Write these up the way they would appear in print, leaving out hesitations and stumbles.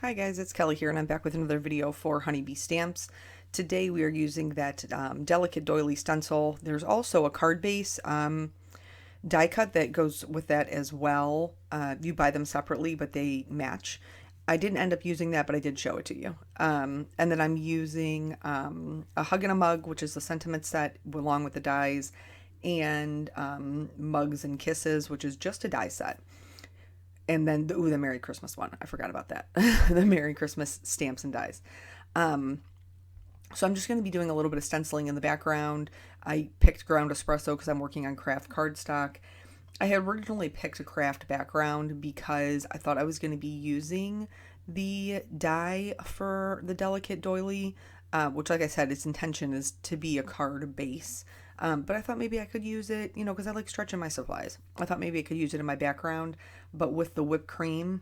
Hi guys, it's Kelly here and I'm back with another video for Honeybee Stamps. Today we are using that delicate doily stencil. There's also a card base die cut that goes with that as well. You buy them separately but they match. I didn't end up using that, but I did show it to you. And then I'm using a Hug and a Mug, which is the sentiment set along with the dies, and Mugs and Kisses, which is just a die set. And then the Merry Christmas one. I forgot about that. The Merry Christmas stamps and dies. So I'm just going to be doing a little bit of stenciling in the background. I picked ground espresso because I'm working on craft cardstock. I had originally picked a craft background because I thought I was going to be using the die for the delicate doily, which, like I said, its intention is to be a card base. But I thought maybe I could use it, because I like stretching my supplies. I thought maybe I could use it in my background, but with the whipped cream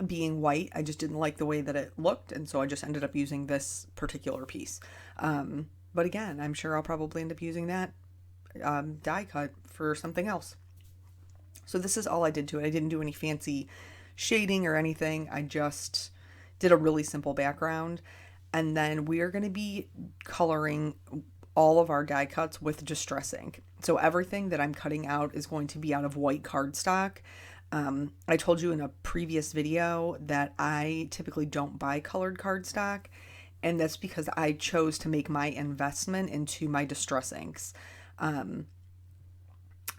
being white, I just didn't like the way that it looked, and so I just ended up using this particular piece. But again, I'm sure I'll probably end up using that die cut for something else. So this is all I did to it. I didn't do any fancy shading or anything. I just did a really simple background. And then we are going to be coloring all of our die cuts with Distress ink. So everything that I'm cutting out is going to be out of white cardstock. I told you in a previous video that I typically don't buy colored cardstock, and that's because I chose to make my investment into my Distress inks.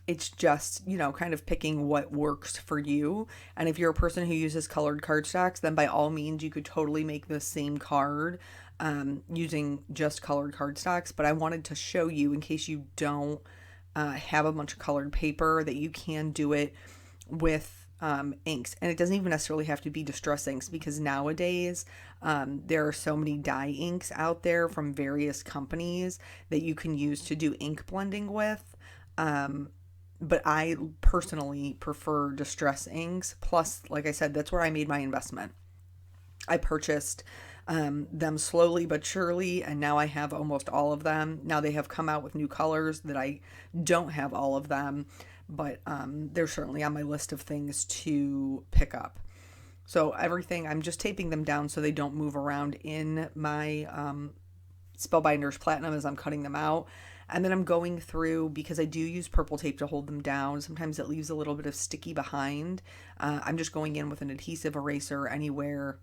It's just, kind of picking what works for you. And if you're a person who uses colored cardstocks, then by all means, you could totally make the same card using just colored cardstocks. But I wanted to show you, in case you don't have a bunch of colored paper, that you can do it with inks. And it doesn't even necessarily have to be Distress inks, because nowadays there are so many dye inks out there from various companies that you can use to do ink blending with. But I personally prefer Distress inks. Plus, like I said, that's where I made my investment. I purchased them slowly but surely, and now I have almost all of them. Now they have come out with new colors that I don't have all of them, but they're certainly on my list of things to pick up. So everything, I'm just taping them down so they don't move around in my Spellbinders Platinum as I'm cutting them out. And then I'm going through, because I do use purple tape to hold them down. Sometimes it leaves a little bit of sticky behind. I'm just going in with an adhesive eraser anywhere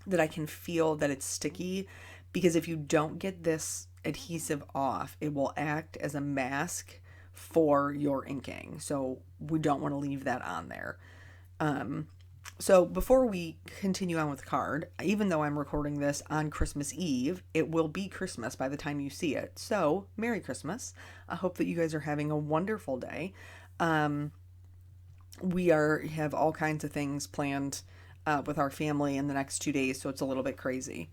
that I can feel that it's sticky, because if you don't get this adhesive off, it will act as a mask for your inking. So we don't want to leave that on there. So before we continue on with the card, even though I'm recording this on Christmas Eve, it will be Christmas by the time you see it. So Merry Christmas. I hope that you guys are having a wonderful day. We have all kinds of things planned with our family in the next 2 days, so it's a little bit crazy.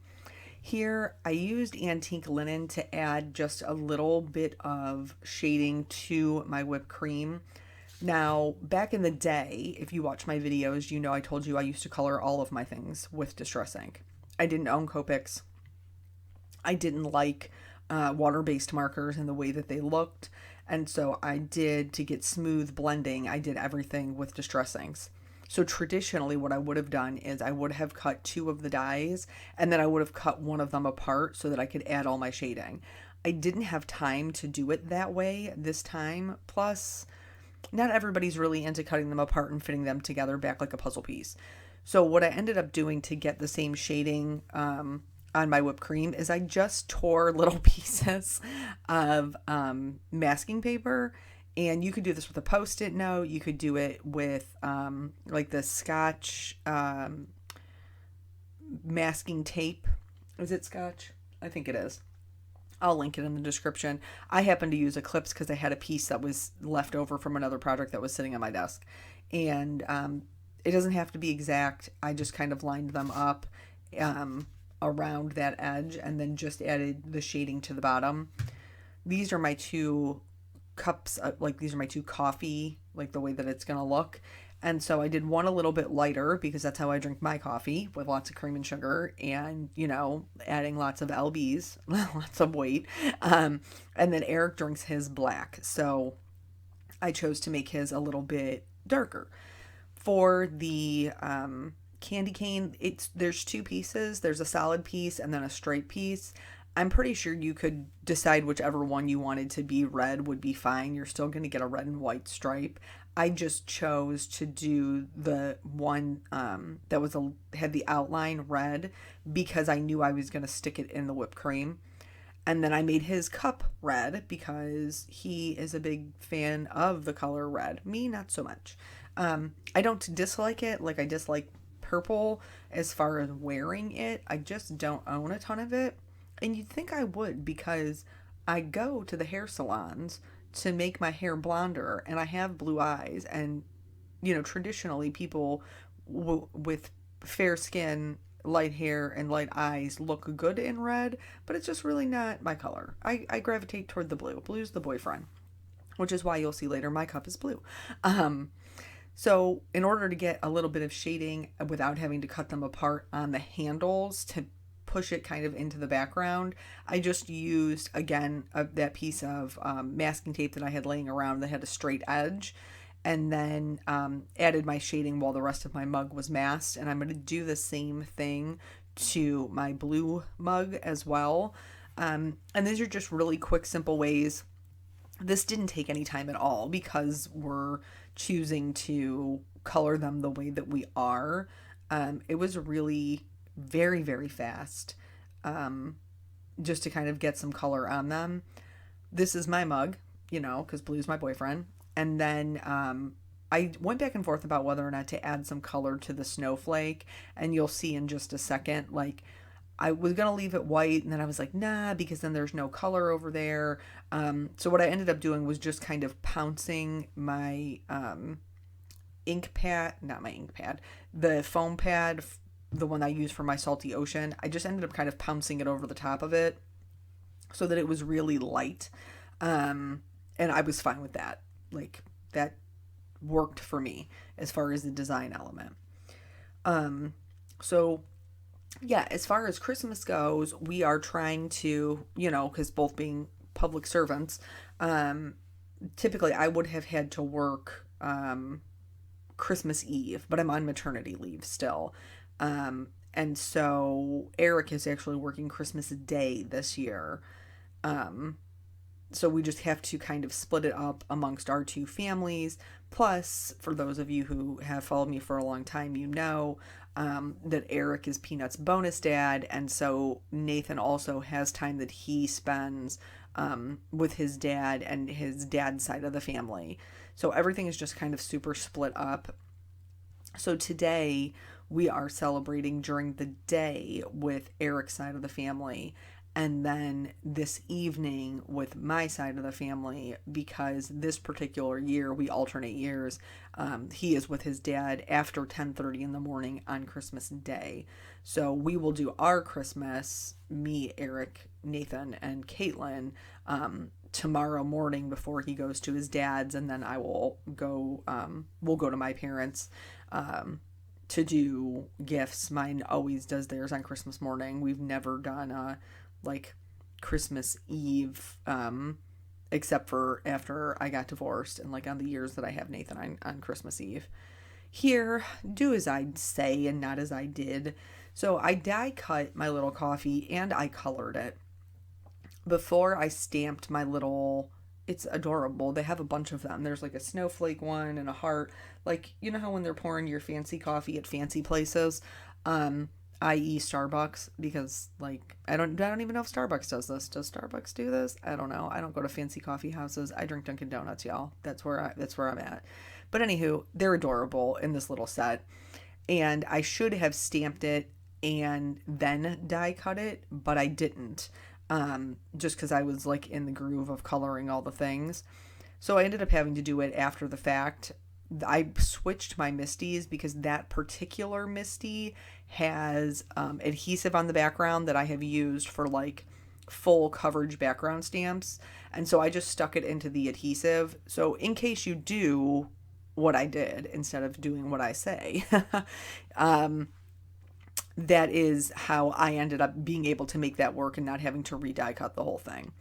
Here, I used antique linen to add just a little bit of shading to my whipped cream. Now, back in the day, if you watch my videos, I told you I used to color all of my things with Distress ink. I didn't own Copics. I didn't like water-based markers and the way that they looked. And so I did, to get smooth blending, I did everything with Distress inks. So traditionally what I would have done is I would have cut two of the dies, and then I would have cut one of them apart so that I could add all my shading. I didn't have time to do it that way this time. Plus, not everybody's really into cutting them apart and fitting them together back like a puzzle piece. So what I ended up doing to get the same shading on my whipped cream is I just tore little pieces of masking paper. And you could do this with a Post-it note. You could do it with like the Scotch masking tape. Is it Scotch? I think it is. I'll link it in the description. I happen to use Eclipse because I had a piece that was left over from another project that was sitting on my desk. And it doesn't have to be exact. I just kind of lined them up around that edge and then just added the shading to the bottom. These are my two cups, these are my two coffee, like the way that it's going to look. And so I did one a little bit lighter because that's how I drink my coffee, with lots of cream and sugar and, adding lots of lbs, lots of weight. And then Eric drinks his black. So I chose to make his a little bit darker. For the candy cane, there's two pieces. There's a solid piece and then a straight piece. I'm pretty sure you could decide whichever one you wanted to be red would be fine. You're still going to get a red and white stripe. I just chose to do the one that had the outline red because I knew I was going to stick it in the whipped cream. And then I made his cup red because he is a big fan of the color red. Me, not so much. I don't dislike it like I dislike purple as far as wearing it. I just don't own a ton of it. And you'd think I would because I go to the hair salons to make my hair blonder and I have blue eyes. And, traditionally people with fair skin, light hair, and light eyes look good in red, but it's just really not my color. I gravitate toward the blue. Blue's the boyfriend, which is why you'll see later my cup is blue. So in order to get a little bit of shading without having to cut them apart on the handles to push it kind of into the background, I just used, again, that piece of masking tape that I had laying around that had a straight edge, and then added my shading while the rest of my mug was masked. And I'm going to do the same thing to my blue mug as well. And these are just really quick, simple ways. This didn't take any time at all because we're choosing to color them the way that we are. It was really very, very fast, just to kind of get some color on them. This is my mug, because Blue's my boyfriend. And then I went back and forth about whether or not to add some color to the snowflake. And you'll see in just a second, like, I was going to leave it white, and then I was like, nah, because then there's no color over there. So what I ended up doing was just kind of pouncing my the foam pad, the one I use for my Salty Ocean. I just ended up kind of pouncing it over the top of it so that it was really light. And I was fine with that. Like, that worked for me as far as the design element. So yeah, as far as Christmas goes, we are trying to, because both being public servants, typically I would have had to work Christmas Eve, but I'm on maternity leave still. And so Eric is actually working Christmas Day this year. So we just have to kind of split it up amongst our two families. Plus, for those of you who have followed me for a long time, that Eric is Peanut's bonus dad. And so Nathan also has time that he spends with his dad and his dad's side of the family. So everything is just kind of super split up. So today we are celebrating during the day with Eric's side of the family, and then this evening with my side of the family, because this particular year, we alternate years, he is with his dad after 10:30 in the morning on Christmas Day. So we will do our Christmas, me, Eric, Nathan, and Caitlin, tomorrow morning before he goes to his dad's, and then I will go, we'll go to my parents, to do gifts. Mine always does theirs on Christmas morning. We've never done Christmas Eve, except for after I got divorced and on the years that I have Nathan on Christmas Eve. Here, do as I say and not as I did. So I die cut my little coffee and I colored it. Before I stamped my little, it's adorable. They have a bunch of them. There's a snowflake one and a heart. How when they're pouring your fancy coffee at fancy places, i.e. Starbucks, because I don't even know if Starbucks does this. Does Starbucks do this? I don't know. I don't go to fancy coffee houses. I drink Dunkin' Donuts, y'all. That's where I'm at. But anywho, they're adorable in this little set. And I should have stamped it and then die cut it, but I didn't. Just because I was in the groove of coloring all the things. So I ended up having to do it after the fact. I switched my Misties because that particular Misty has adhesive on the background that I have used for full coverage background stamps. And so I just stuck it into the adhesive. So in case you do what I did instead of doing what I say, that is how I ended up being able to make that work and not having to re-die cut the whole thing.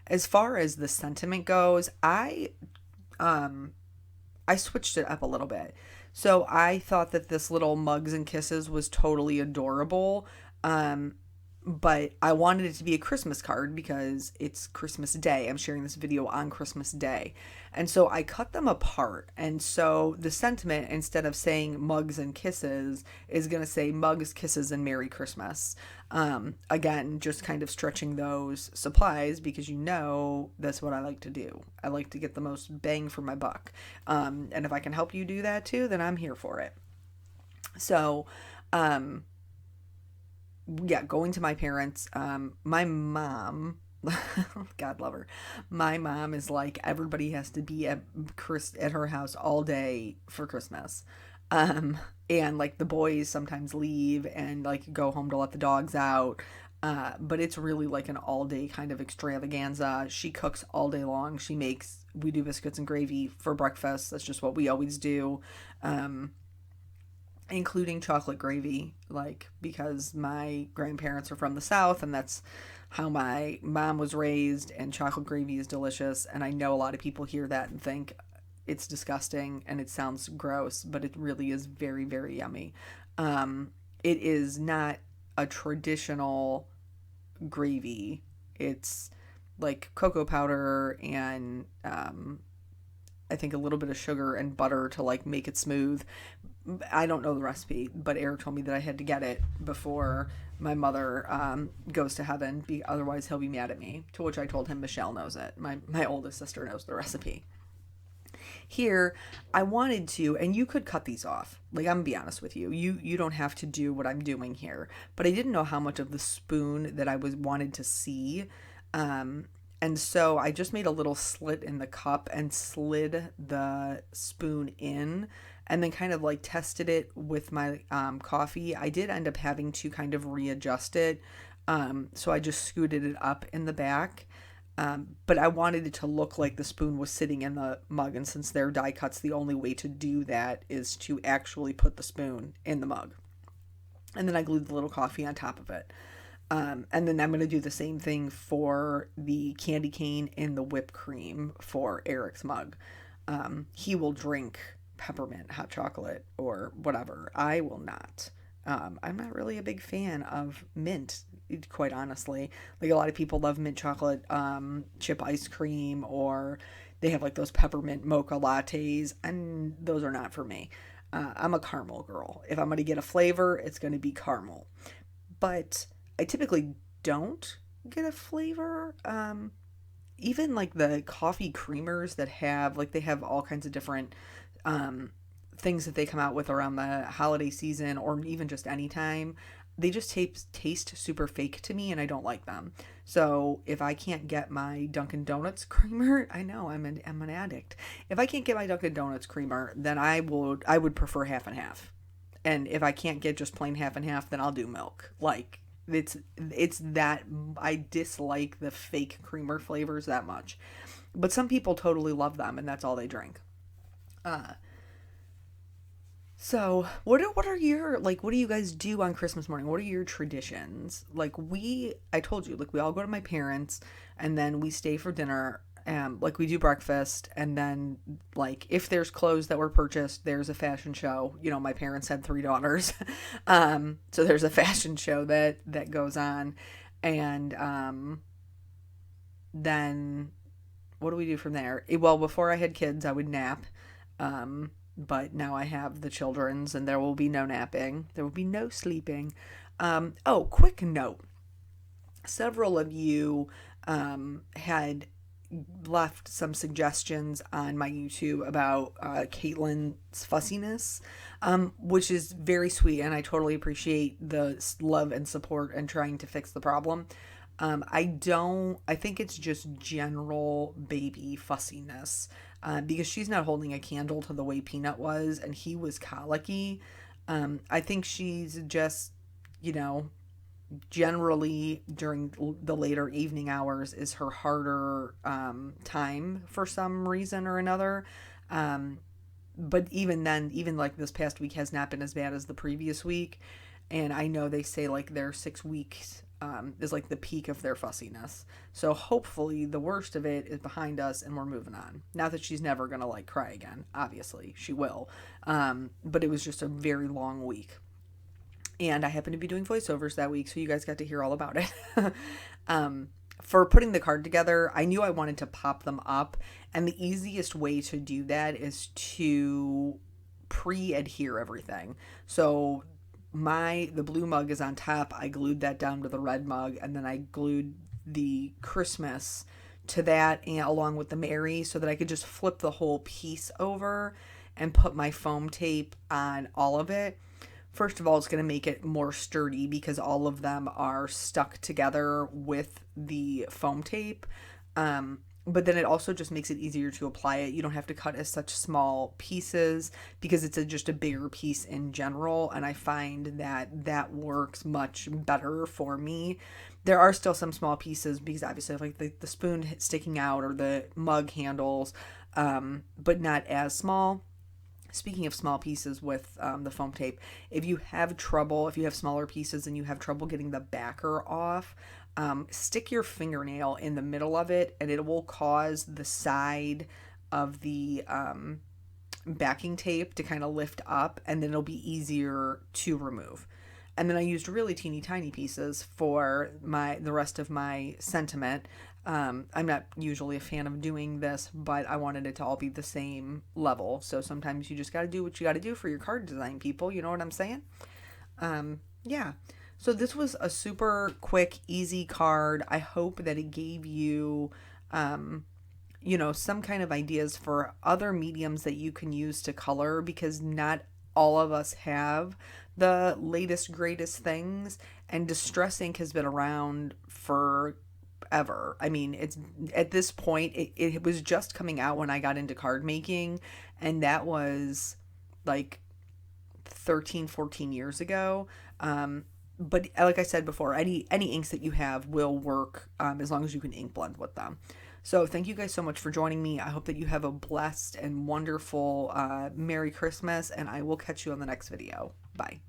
As far as the sentiment goes, I switched it up a little bit. So I thought that this little Mugs and Kisses was totally adorable. Um, but I wanted it to be a Christmas card because it's Christmas Day. I'm sharing this video on Christmas Day. And so I cut them apart. And so the sentiment, instead of saying Mugs and Kisses, is going to say Mugs, Kisses, and Merry Christmas. Again, just kind of stretching those supplies because that's what I like to do. I like to get the most bang for my buck. And if I can help you do that too, then I'm here for it. So, yeah, going to my parents. My mom, God love her. My mom is like everybody has to be at her house all day for Christmas. And like the boys sometimes leave and like go home to let the dogs out. But it's really like an all day kind of extravaganza. She cooks all day long. We do biscuits and gravy for breakfast. That's just what we always do. Including chocolate gravy, like because my grandparents are from the South and that's how my mom was raised, and chocolate gravy is delicious. And I know a lot of people hear that and think it's disgusting and it sounds gross, but it really is very, very yummy. It is not a traditional gravy. It's like cocoa powder and I think a little bit of sugar and butter to like make it smooth. I don't know the recipe, but Eric told me that I had to get it before my mother goes to heaven. Otherwise, he'll be mad at me. To which I told him Michelle knows it. My oldest sister knows the recipe. Here, I wanted to, and you could cut these off. Like, I'm gonna be honest with you. You don't have to do what I'm doing here. But I didn't know how much of the spoon that I wanted to see. And so I just made a little slit in the cup and slid the spoon in and then kind of like tested it with my coffee. I did end up having to kind of readjust it. So I just scooted it up in the back. But I wanted it to look like the spoon was sitting in the mug. And since they're die cuts, the only way to do that is to actually put the spoon in the mug. And then I glued the little coffee on top of it. And then I'm going to do the same thing for the candy cane and the whipped cream for Eric's mug. He will drink peppermint hot chocolate or whatever. I will not. I'm not really a big fan of mint, quite honestly. Like a lot of people love mint chocolate chip ice cream, or they have like those peppermint mocha lattes, and those are not for me. I'm a caramel girl. If I'm going to get a flavor, it's going to be caramel. But I typically don't get a flavor. Even like the coffee creamers that they have all kinds of different things that they come out with around the holiday season or even just anytime. They just taste super fake to me and I don't like them. So if I can't get my Dunkin' Donuts creamer, I know I'm an addict. If I can't get my Dunkin' Donuts creamer, then I would prefer half and half. And if I can't get just plain half and half, then I'll do milk. Like, it's that I dislike the fake creamer flavors that much. But some people totally love them and that's all they drink. So what are your, like, what do you guys do on Christmas morning? What are your traditions? Like I told you, like we all go to my parents and then we stay for dinner. Like we do breakfast and then like if there's clothes that were purchased, there's a fashion show. My parents had 3 daughters. So there's a fashion show that goes on. And then what do we do from there? Well, before I had kids, I would nap. But now I have the children's and there will be no napping. There will be no sleeping. Quick note. Several of you had left some suggestions on my YouTube about Caitlin's fussiness, which is very sweet, and I totally appreciate the love and support and trying to fix the problem. I think it's just general baby fussiness, because she's not holding a candle to the way Peanut was, and he was colicky. I think she's just, generally during the later evening hours is her harder time for some reason or another. But even then, even like this past week has not been as bad as the previous week. And I know they say like they're 6 weeks is like the peak of their fussiness. So hopefully the worst of it is behind us and we're moving on. Not that she's never going to like cry again. Obviously she will. But it was just a very long week. And I happened to be doing voiceovers that week, so you guys got to hear all about it. For putting the card together, I knew I wanted to pop them up, and the easiest way to do that is to pre-adhere everything. So the blue mug is on top. I glued that down to the red mug, and then I glued the Christmas to that, and along with the Mary, so that I could just flip the whole piece over and put my foam tape on all of it. First of all, it's going to make it more sturdy because all of them are stuck together with the foam tape. But then it also just makes it easier to apply it. You don't have to cut as such small pieces because it's just a bigger piece in general. And I find that works much better for me. There are still some small pieces because obviously like the spoon sticking out or the mug handles, but not as small. Speaking of small pieces with the foam tape, if you have smaller pieces and you have trouble getting the backer off, stick your fingernail in the middle of it and it will cause the side of the backing tape to kind of lift up, and then it'll be easier to remove. And then I used really teeny tiny pieces for the rest of my sentiment. I'm not usually a fan of doing this, but I wanted it to all be the same level. So sometimes you just got to do what you got to do for your card design, people. You know what I'm saying? Yeah. So this was a super quick, easy card. I hope that it gave you, some kind of ideas for other mediums that you can use to color, because not all of us have the latest, greatest things, and Distress Ink has been around for ever. I mean, it's at this point, it was just coming out when I got into card making, and that was like 13, 14 years ago. But like I said before, any inks that you have will work as long as you can ink blend with them. So thank you guys so much for joining me. I hope that you have a blessed and wonderful Merry Christmas, and I will catch you on the next video. Bye.